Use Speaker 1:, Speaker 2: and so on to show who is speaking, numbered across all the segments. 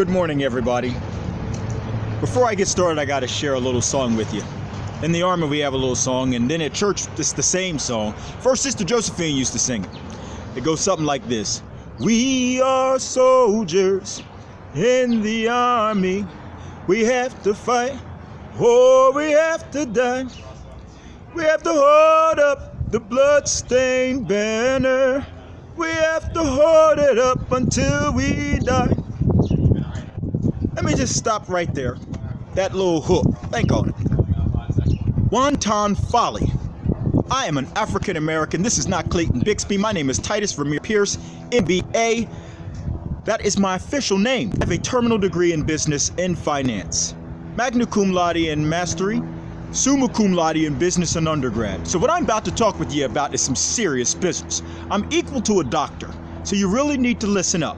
Speaker 1: Good morning, everybody. Before I get started, I gotta share a little song with you. In the Army, we have a little song, and then at church, it's the same song. First, Sister Josephine used to sing it. It goes something like this. We are soldiers in the Army. We have to fight, or we have to die. We have to hold up the blood-stained banner. We have to hold it up until we die. Let me just stop right there. That little hook. Think on it. Wanton folly. I am an African American. This is not Clayton Bixby. My name is Titus Vermeer Pierce, MBA. That is my official name. I have a terminal degree in business and finance, magna cum laude in mastery, summa cum laude in business and undergrad. So what I'm about to talk with you about is some serious business. I'm equal to a doctor, so you really need to listen up.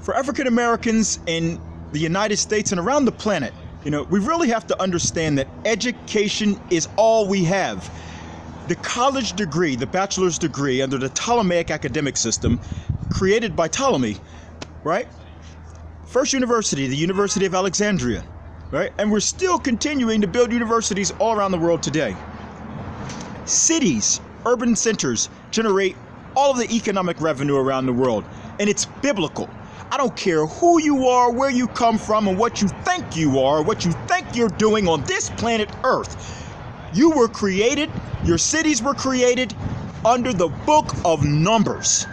Speaker 1: For African Americans in the United States and around the planet, we really have to understand that education is all we have. The college degree, the bachelor's degree under the Ptolemaic academic system created by Ptolemy, right? First university, the University of Alexandria, right? And we're still continuing to build universities all around the world today. Cities, urban centers generate all of the economic revenue around the world, and it's biblical. I don't care who you are, where you come from, and what you think you are, what you think you're doing on this planet Earth. You were created, your cities were created under the book of Numbers.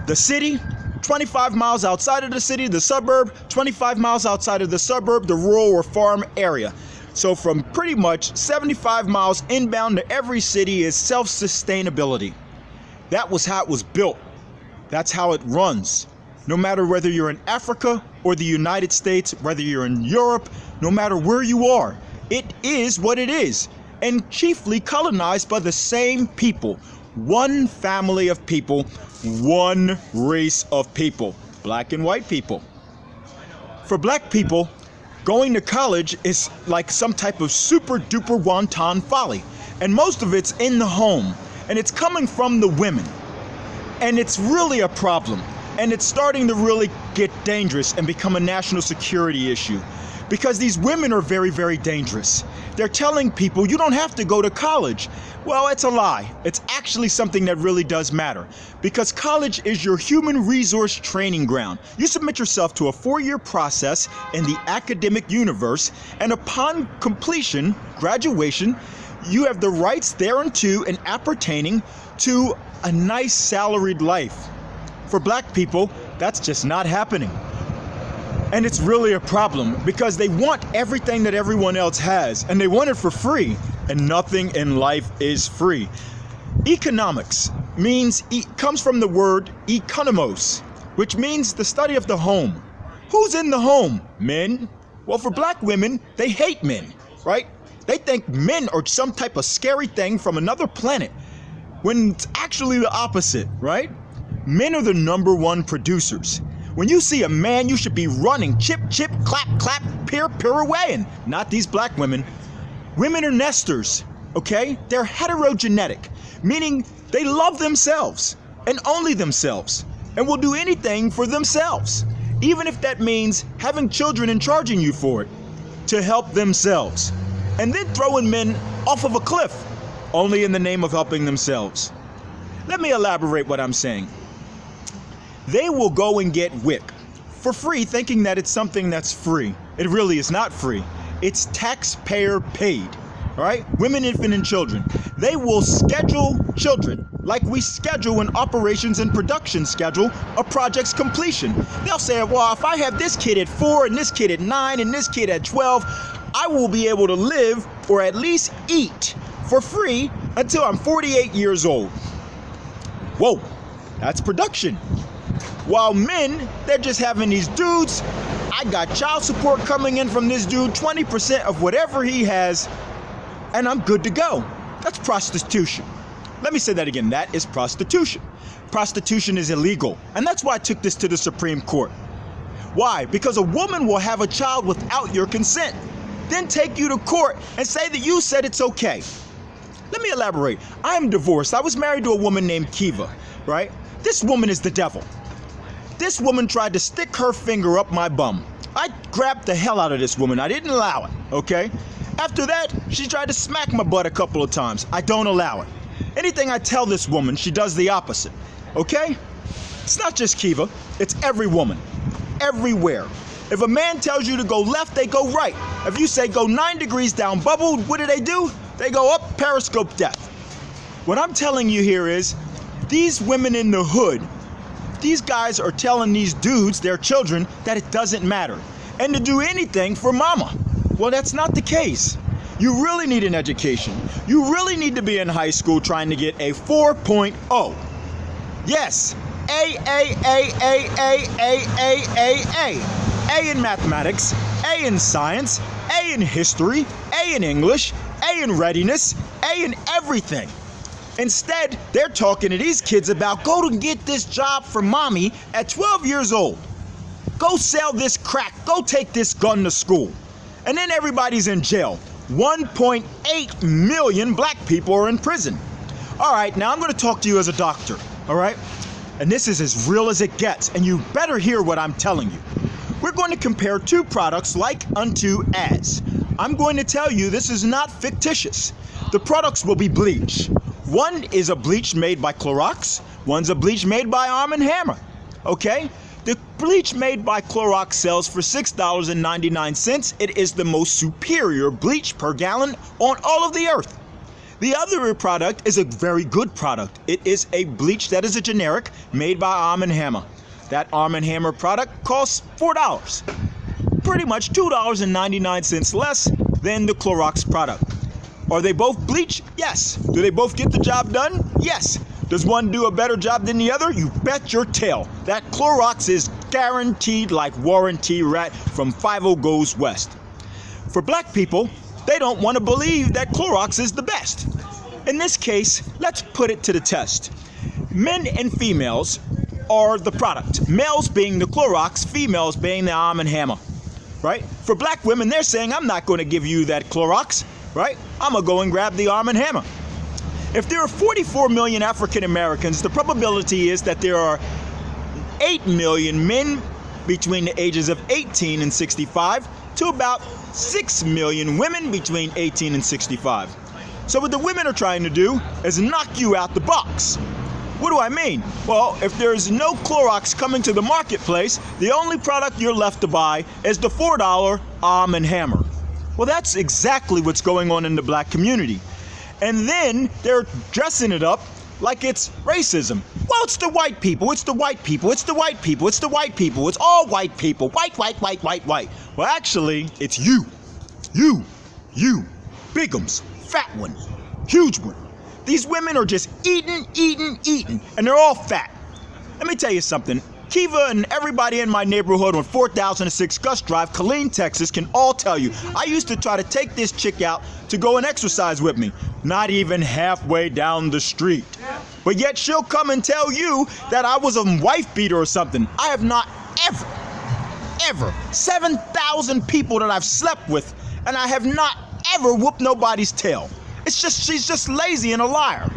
Speaker 1: The city, 25 miles outside of the city, the suburb, 25 miles outside of the suburb, the rural or farm area. So from pretty much 75 miles inbound to every city is self-sustainability. That was how it was built. That's how it runs. No matter whether you're in Africa or the United States, whether you're in Europe, no matter where you are, it is what it is, and chiefly colonized by the same people. One family of people, one race of people, black and white people. For black people, going to college is like some type of super duper wanton folly, and most of it's in the home, and it's coming from the women, and it's really a problem. And it's starting to really get dangerous and become a national security issue because these women are very, very dangerous. They're telling people you don't have to go to college. Well, it's a lie. It's actually something that really does matter because college is your human resource training ground. You submit yourself to a 4-year process in the academic universe, and upon completion, graduation, you have the rights thereunto and appertaining to a nice salaried life. For black people, that's just not happening. And it's really a problem because they want everything that everyone else has, and they want it for free, and nothing in life is free. Economics comes from the word economos, which means the study of the home. Who's in the home? Men. Well, for black women, they hate men, right? They think men are some type of scary thing from another planet, when it's actually the opposite, right? Men are the #1 producers. When you see a man, you should be running, chip, chip, clap, clap, pirouetting. Not these black women. Women are nesters, okay? They're heterogenetic, meaning they love themselves and only themselves and will do anything for themselves, even if that means having children and charging you for it to help themselves, and then throwing men off of a cliff, only in the name of helping themselves. Let me elaborate what I'm saying. They will go and get WIC for free, thinking that it's something that's free. It really is not free. It's taxpayer paid, all right? Women, infant, and children. They will schedule children like we schedule an operations and production schedule a project's completion. They'll say, well, if I have this kid at 4 and this kid at 9 and this kid at 12, I will be able to live or at least eat for free until I'm 48 years old. Whoa, that's production. While men, they're just having these dudes. I got child support coming in from this dude, 20% of whatever he has, and I'm good to go. That's prostitution. Let me say that again. That is prostitution. Prostitution is illegal, and that's why I took this to the Supreme Court. Why? Because a woman will have a child without your consent, then take you to court and say that you said it's okay. Let me elaborate. I am divorced. I was married to a woman named Kiva, right? This woman is the devil. This woman tried to stick her finger up my bum. I grabbed the hell out of this woman. I didn't allow it, okay? After that, she tried to smack my butt a couple of times. I don't allow it. Anything I tell this woman, she does the opposite, okay? It's not just Kiva, it's every woman, everywhere. If a man tells you to go left, they go right. If you say go 9 degrees down bubble, what do? They go up periscope death. What I'm telling you here is, these women in the hood, these guys are telling these dudes, their children, that it doesn't matter. And to do anything for mama. Well, that's not the case. You really need an education. You really need to be in high school trying to get a 4.0. Yes, A in mathematics, A in science, A in history, A in English, A in readiness, A in everything. Instead, they're talking to these kids about go to get this job for mommy at 12 years old. Go sell this crack, go take this gun to school. And then everybody's in jail. 1.8 million black people are in prison. All right, now I'm going to talk to you as a doctor, all right? And this is as real as it gets, and you better hear what I'm telling you. We're going to compare two products like unto as. I'm going to tell you this is not fictitious. The products will be bleach. One is a bleach made by Clorox, one's a bleach made by Arm & Hammer, okay? The bleach made by Clorox sells for $6.99. It is the most superior bleach per gallon on all of the earth. The other product is a very good product. It is a bleach that is a generic made by Arm & Hammer. That Arm & Hammer product costs $4. Pretty much $2.99 less than the Clorox product. Are they both bleach? Yes. Do they both get the job done? Yes. Does one do a better job than the other? You bet your tail. That Clorox is guaranteed like warranty rat from 50 goes west. For black people, they don't want to believe that Clorox is the best. In this case, let's put it to the test. Men and females are the product. Males being the Clorox, females being the Arm & Hammer, right? For black women, they're saying, I'm not going to give you that Clorox, right? I'm going to go and grab the Arm & Hammer. If there are 44 million African Americans, the probability is that there are 8 million men between the ages of 18 and 65 to about 6 million women between 18 and 65. So what the women are trying to do is knock you out the box. What do I mean? Well, if there's no Clorox coming to the marketplace, the only product you're left to buy is the $4 Arm & Hammer. Well, that's exactly what's going on in the black community. And then they're dressing it up like it's racism. Well, it's the white people, it's the white people, it's the white people, it's the white people, it's all white people, white. Well, actually, it's you, bigums, fat one, huge one. These women are just eating, and they're all fat. Let me tell you something. Kiva and everybody in my neighborhood on 4006 Gus Drive, Killeen, Texas, can all tell you, I used to try to take this chick out to go and exercise with me, not even halfway down the street. But yet she'll come and tell you that I was a wife beater or something. I have not ever, 7,000 people that I've slept with, and I have not ever whooped nobody's tail. It's just, she's just lazy and a liar.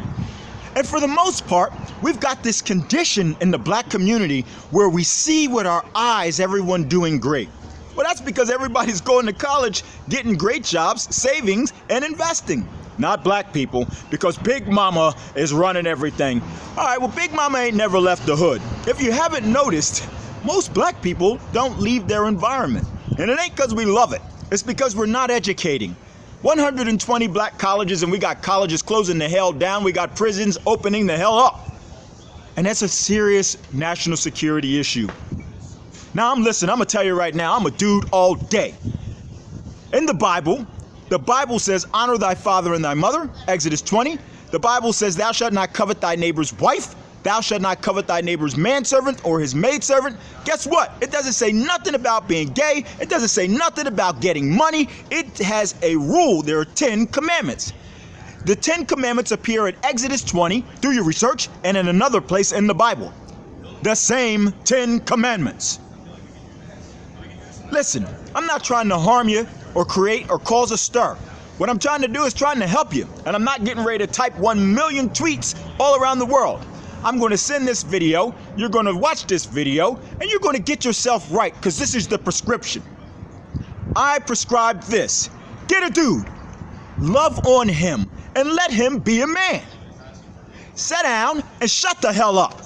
Speaker 1: And for the most part, we've got this condition in the black community where we see with our eyes everyone doing great. Well, that's because everybody's going to college, getting great jobs, savings, and investing. Not black people, because Big Mama is running everything. All right, well, Big Mama ain't never left the hood. If you haven't noticed, most black people don't leave their environment. And it ain't because we love it. It's because we're not educating. 120 black colleges, and we got colleges closing the hell down. We got prisons opening the hell up. And that's a serious national security issue. Now, I'm going to tell you right now, I'm a dude all day. In the Bible says, honor thy father and thy mother, Exodus 20. The Bible says, thou shalt not covet thy neighbor's wife. Thou shalt not covet thy neighbor's manservant or his maidservant. Guess what? It doesn't say nothing about being gay. It doesn't say nothing about getting money. It has a rule. There are 10 commandments. The 10 commandments appear in Exodus 20, do your research, and in another place in the Bible. The same 10 commandments. Listen, I'm not trying to harm you or create or cause a stir. What I'm trying to do is trying to help you, and I'm not getting ready to type 1 million tweets all around the world. I'm going to send this video, you're going to watch this video, and you're going to get yourself right, because this is the prescription. I prescribe this. Get a dude, love on him, and let him be a man. Sit down and shut the hell up.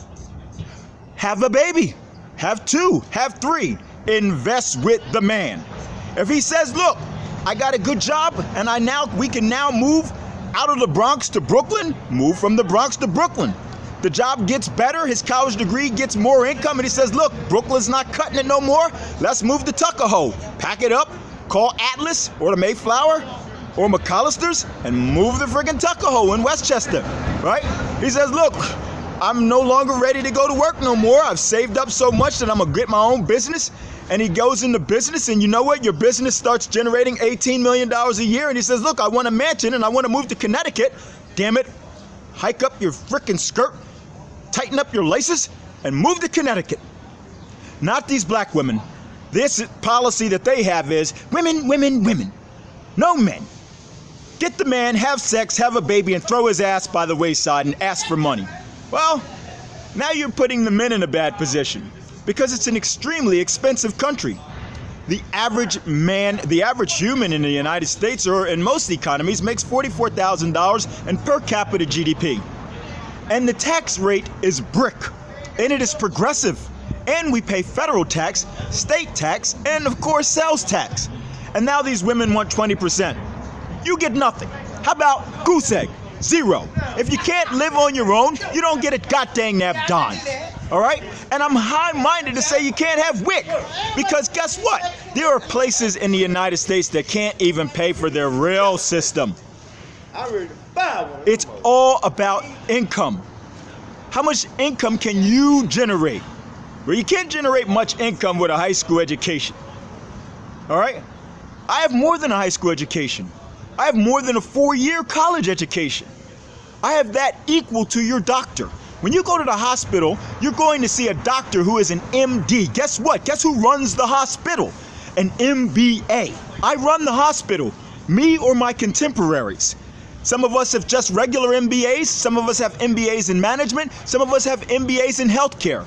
Speaker 1: Have a baby, have 2, have 3, invest with the man. If he says, look, I got a good job and we can now move out of the Bronx to Brooklyn, move from the Bronx to Brooklyn. The job gets better, his college degree gets more income, and he says, look, Brooklyn's not cutting it no more, let's move to Tuckahoe. Pack it up, call Atlas or the Mayflower or McAllister's and move the friggin' Tuckahoe in Westchester, right? He says, look, I'm no longer ready to go to work no more. I've saved up so much that I'm gonna get my own business. And he goes into business, and you know what? Your business starts generating $18 million a year, and he says, look, I want a mansion and I want to move to Connecticut. Damn it, hike up your frickin' skirt, tighten up your laces, and move to Connecticut. Not these black women. This policy that they have is women, women, women. No men. Get the man, have sex, have a baby, and throw his ass by the wayside and ask for money. Well, now you're putting the men in a bad position, because it's an extremely expensive country. The average man, the average human in the United States or in most economies makes $44,000 in per capita GDP. And the tax rate is brick, and it is progressive. And we pay federal tax, state tax, and of course sales tax. And now these women want 20%. You get nothing. How about goose egg? 0. If you can't live on your own, you don't get a goddamn dime. All right? And I'm high-minded to say you can't have WIC, because guess what? There are places in the United States that can't even pay for their rail system. It's all about income. How much income can you generate? Well, you can't generate much income with a high school education. All right? I have more than a high school education. I have more than a 4-year college education. I have that equal to your doctor. When you go to the hospital, you're going to see a doctor who is an MD. Guess what? Guess who runs the hospital? An MBA. I run the hospital, me or my contemporaries. Some of us have just regular MBAs. Some of us have MBAs in management. Some of us have MBAs in healthcare.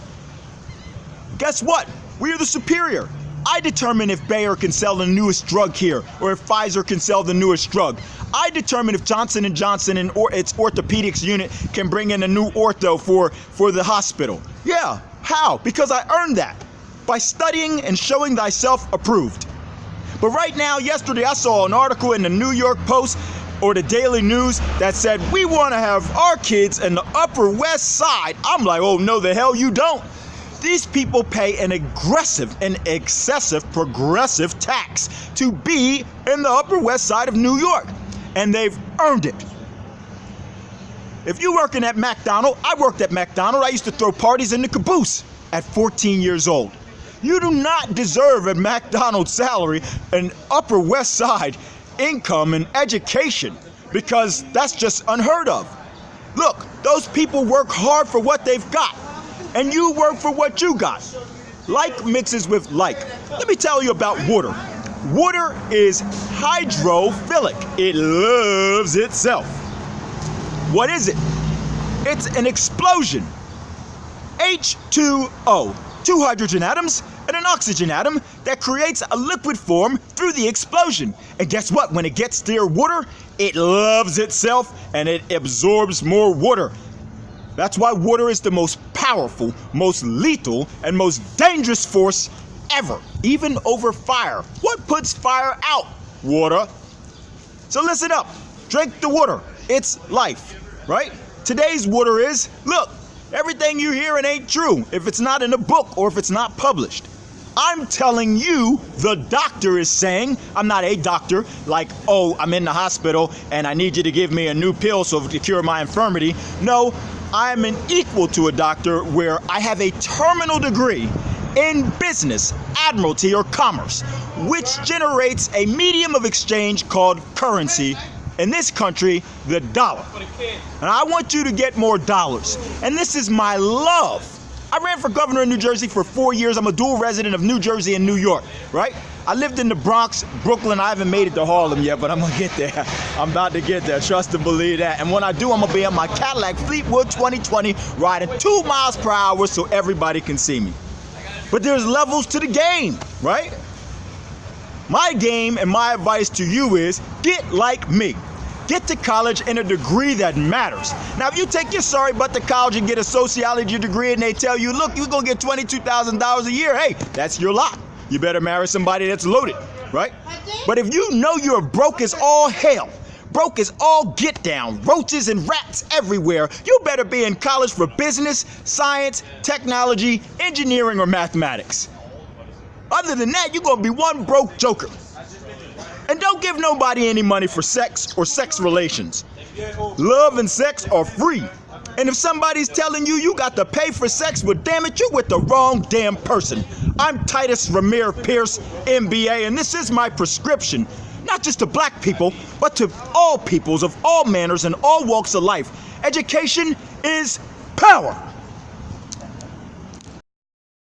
Speaker 1: Guess what? We're the superior. I determine if Bayer can sell the newest drug here, or if Pfizer can sell the newest drug. I determine if Johnson & Johnson and its orthopedics unit can bring in a new ortho for the hospital. Yeah, how? Because I earned that by studying and showing thyself approved. But right now, yesterday, I saw an article in the New York Post or the Daily News that said, we want to have our kids in the Upper West Side. I'm like, oh, no, the hell you don't. These people pay an aggressive and excessive progressive tax to be in the Upper West Side of New York, and they've earned it. If you're working at McDonald's, I worked at McDonald's. I used to throw parties in the caboose at 14 years old. You do not deserve a McDonald's salary, an Upper West Side income and education, because that's just unheard of. Look, those people work hard for what they've got, and you work for what you got. Like mixes with like. Let me tell you about water. Water is hydrophilic. It loves itself. What is it? It's an explosion. H2O, 2 hydrogen atoms and an oxygen atom that creates a liquid form through the explosion. And guess what? When it gets near water, it loves itself and it absorbs more water. That's why water is the most powerful, most lethal, and most dangerous force ever, even over fire. What puts fire out? Water. So listen up. Drink the water. It's life, right? Today's water is, look, everything you hear, it ain't true if it's not in a book or if it's not published. I'm telling you, the doctor is saying, I'm not a doctor, like, oh, I'm in the hospital and I need you to give me a new pill to cure my infirmity. No, I'm an equal to a doctor where I have a terminal degree in business, admiralty, or commerce, which generates a medium of exchange called currency. In this country, the dollar. And I want you to get more dollars. And this is my love. I ran for governor in New Jersey for 4 years. I'm a dual resident of New Jersey and New York, right? I lived in the Bronx, Brooklyn. I haven't made it to Harlem yet, but I'm gonna get there. I'm about to get there, trust and believe that. And when I do, I'm gonna be in my Cadillac Fleetwood 2020 riding 2 miles per hour so everybody can see me. But there's levels to the game, right? My game and my advice to you is get like me. Get to college in a degree that matters. Now, if you take your sorry butt to college and get a sociology degree and they tell you, look, you're gonna get $22,000 a year, hey, that's your lot. You better marry somebody that's loaded, right? But if you know you're broke as all hell, broke as all get down, roaches and rats everywhere, you better be in college for business, science, technology, engineering, or mathematics. Other than that, you're gonna be one broke joker. And don't give nobody any money for sex or sex relations. Love and sex are free. And if somebody's telling you you got to pay for sex, well, damn it, you with the wrong damn person. I'm Titus Ramir Pierce, MBA, and this is my prescription, not just to black people, but to all peoples of all manners and all walks of life. Education is power.